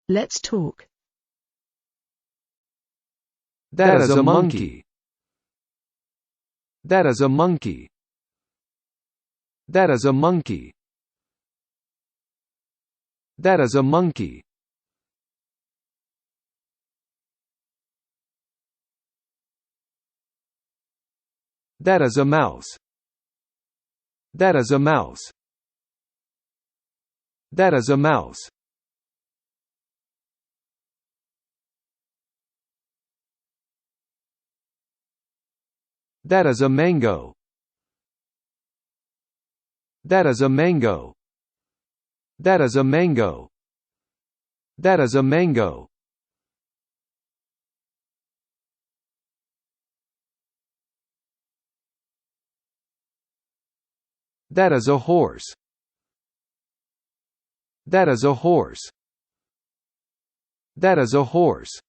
Let's talk. That is a monkey. That is a monkey. That is a monkey. That is a monkey. That is a mouse. That is a mouse. That is a mouse. That is a mango. That is a mango. That is a mango. That is a mango. That is a horse. That is a horse. That is a horse.